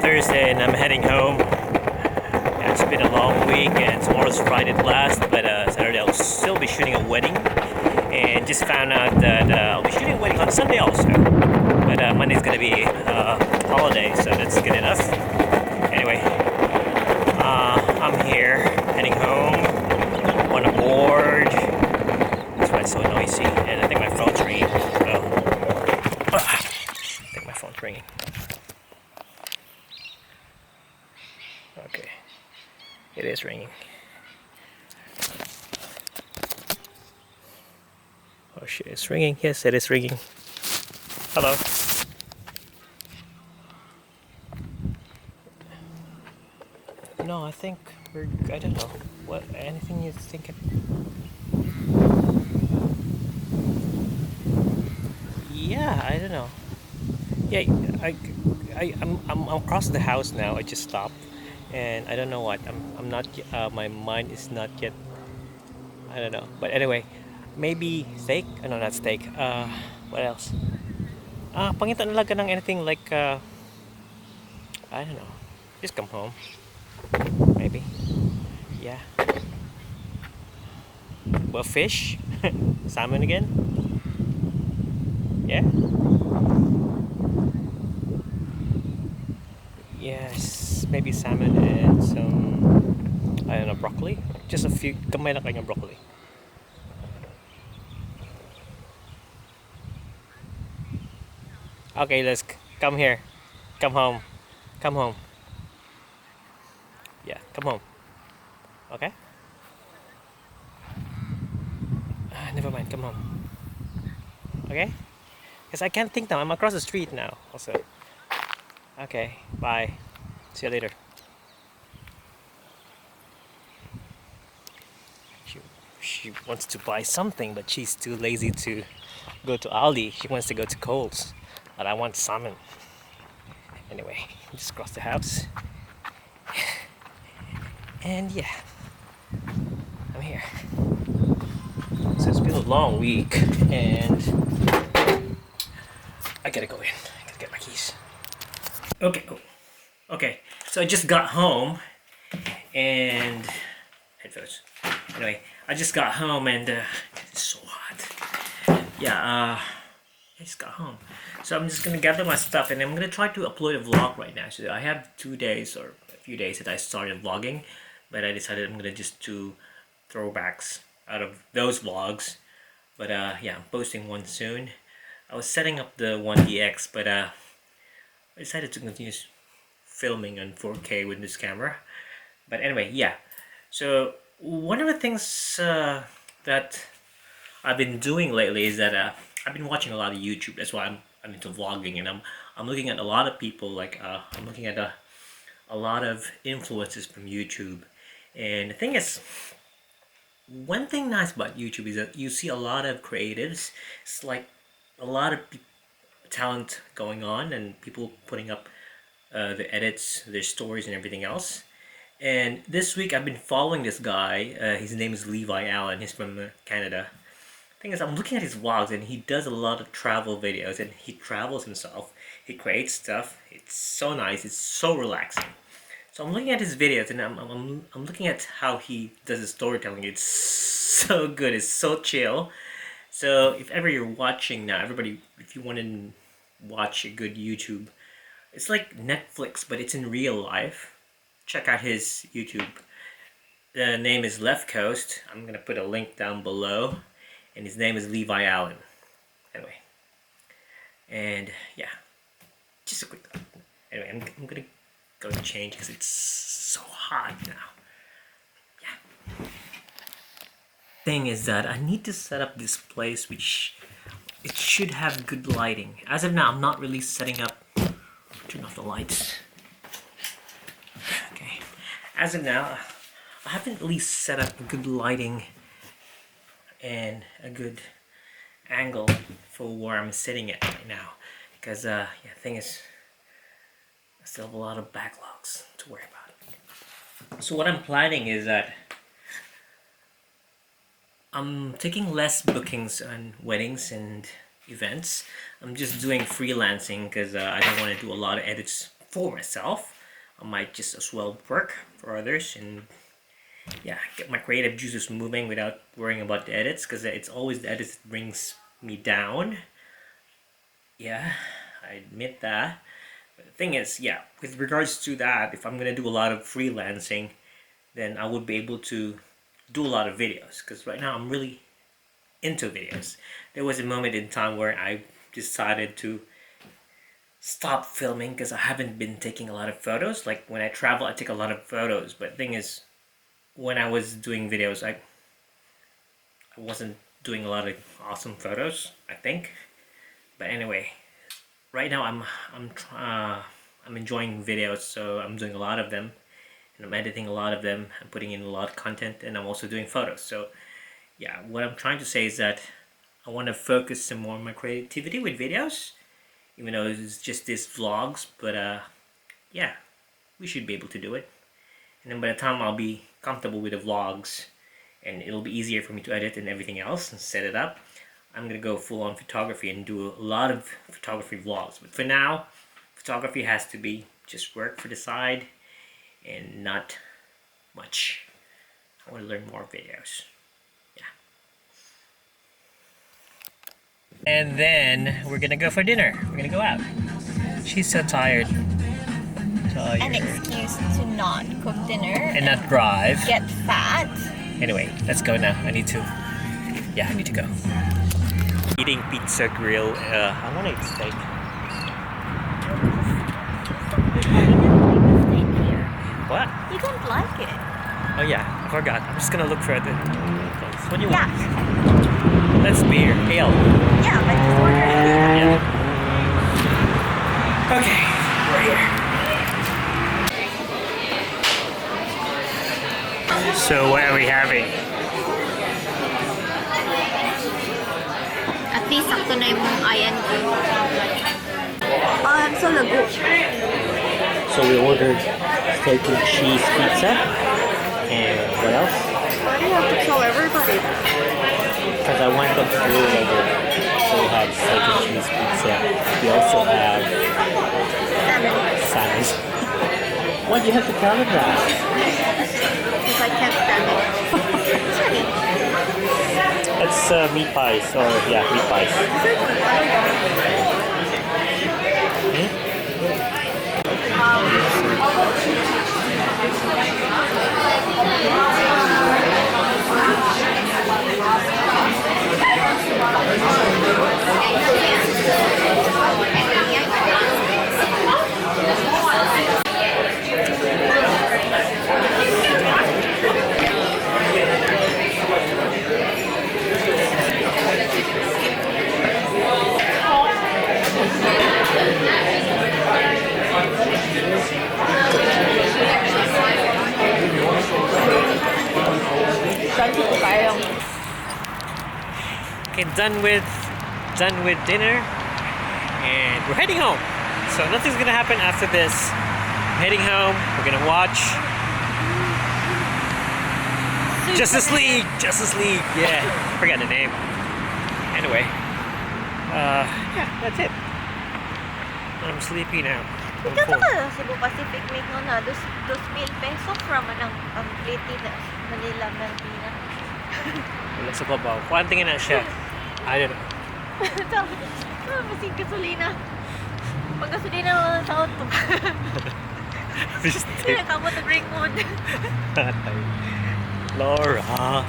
Thursday and I'm heading home. Yeah, it's been a long week and tomorrow's Friday at last, but Saturday I'll still be shooting a wedding. And just found out that I'll be shooting a wedding on Sunday also. But Monday's gonna be holiday, so that's good enough. Anyway, I'm here, heading home, on a board. That's why it's so noisy, and I think my phone's ringing. I think my phone's ringing. Okay, it is ringing. Oh shit, it's ringing. Yes, it is ringing. Hello. No, I think I don't know. What, anything you think? Yeah, I don't know. Yeah, I'm across the house now. I just stopped, and I don't know what. I'm not. My mind is not yet. I don't know. But anyway, maybe steak. No, not steak. What else? Pangita na lang ka ng anything like. I don't know. Just come home. Maybe. Yeah. Well, fish, salmon again. Yeah. Yes, maybe salmon and some, I don't know, broccoli. Just a few, kamay lang kanyang broccoli. Okay, let's come here. Come home. Come home. Yeah, come home. Okay? Never mind, come home. Okay? Because I can't think now. I'm across the street now, also. Okay, bye. See you later. She wants to buy something, but she's too lazy to go to Aldi. She wants to go to Coles. But I want salmon. Anyway, just cross the house. And yeah, I'm here. So it's been a long week, and I gotta go in. I gotta get my keys. Okay. Oh. Okay. So I just got home, and headphones. Anyway, I just got home, and it's so hot. Yeah. I just got home, so I'm just gonna gather my stuff, and I'm gonna try to upload a vlog right now. So I have 2 days or a few days that I started vlogging, but I decided I'm gonna just do throwbacks out of those vlogs. But yeah, I'm posting one soon. I was setting up the 1DX, but I decided to continue filming on 4K with this camera. But anyway, yeah. So one of the things that I've been doing lately is that I've been watching a lot of YouTube. That's why I'm into vlogging, and I'm looking at a lot of people. Like I'm looking at a lot of influencers from YouTube. And the thing is, one thing nice about YouTube is that you see a lot of creatives. It's like a lot of talent going on, and people putting up the edits, their stories, and everything else. And this week I've been following this guy. His name is Levi Allen. He's from Canada. Thing is, I'm looking at his vlogs, and he does a lot of travel videos, and he travels himself. He creates stuff. It's so nice. It's so relaxing. So I'm looking at his videos, and I'm looking at how he does his storytelling. It's so good. It's so chill. So if ever you're watching now, everybody, if you want to watch a good YouTube, it's like Netflix, but it's in real life. Check out his YouTube. The name is Left Coast. I'm gonna put a link down below, and his name is Levi Allen. Anyway, and yeah, just a quick. Anyway, I'm gonna go change because it's so hot now. Yeah. Thing is that I need to set up this place, which it should have good lighting. As of now, I'm not really setting up. Turn off the lights. Okay. As of now, I haven't really set up good lighting and a good angle for where I'm sitting at right now. Because yeah, thing is, I still have a lot of backlogs to worry about. So what I'm planning is that I'm taking less bookings on weddings and events. I'm just doing freelancing because I don't want to do a lot of edits for myself, I might just as well work for others and yeah, get my creative juices moving without worrying about the edits, because it's always the edits that brings me down. Yeah, I admit that. But the thing is, yeah, with regards to that, if I'm gonna do a lot of freelancing, then I would be able to do a lot of videos, because right now I'm really into videos. There was a moment in time where I decided to stop filming because I haven't been taking a lot of photos. Like when I travel, I take a lot of photos, but the thing is, when I was doing videos, I wasn't doing a lot of awesome photos, I think. But anyway, right now I'm enjoying videos, so I'm doing a lot of them, and I'm editing a lot of them. I'm putting in a lot of content, and I'm also doing photos. So yeah, what I'm trying to say is that I want to focus some more on my creativity with videos, even though it's just these vlogs. But yeah, we should be able to do it. And then by the time I'll be comfortable with the vlogs, and it'll be easier for me to edit and everything else and set it up, I'm gonna go full on photography and do a lot of photography vlogs. But for now, photography has to be just work for the side and not much. I want to learn more videos. Yeah. And then we're gonna go for dinner. We're gonna go out. She's so tired. An excuse to not cook dinner And not drive. get fat. Anyway, let's go now. I need to go. Eating pizza grill. I want to eat steak. What? You don't like it. Oh yeah, I forgot. I'm just gonna look for the place. What do you Yeah. want? That's beer. Ale. Yeah, but just order it. Yeah. Okay, we're here. So what are we having? At least sakto na yung ING. So lago. So we ordered steak and cheese pizza. And what else? Why do you have to tell everybody? Because I want them to do it over. So we have steak and cheese pizza. We also have salmon. Why do you have to tell them that? Because I can't stand it. That's meat pies, or yeah, meat pies. Okay, done with dinner, and we're heading home. So nothing's gonna happen after this. Heading home. We're gonna watch Justice League. Yeah, I forgot the name. Anyway, yeah, that's it. I'm sleepy now. Ikaw ka Cebu Pacific Week no na 2,000 pesos from ang plate na Manila Melbourne. Wala sa babaw. Kuhaan tingin na siya. I don't know. Masig gasolina. Pag gasolina mo sa auto. Hindi na kamot ang ring mood. Laura.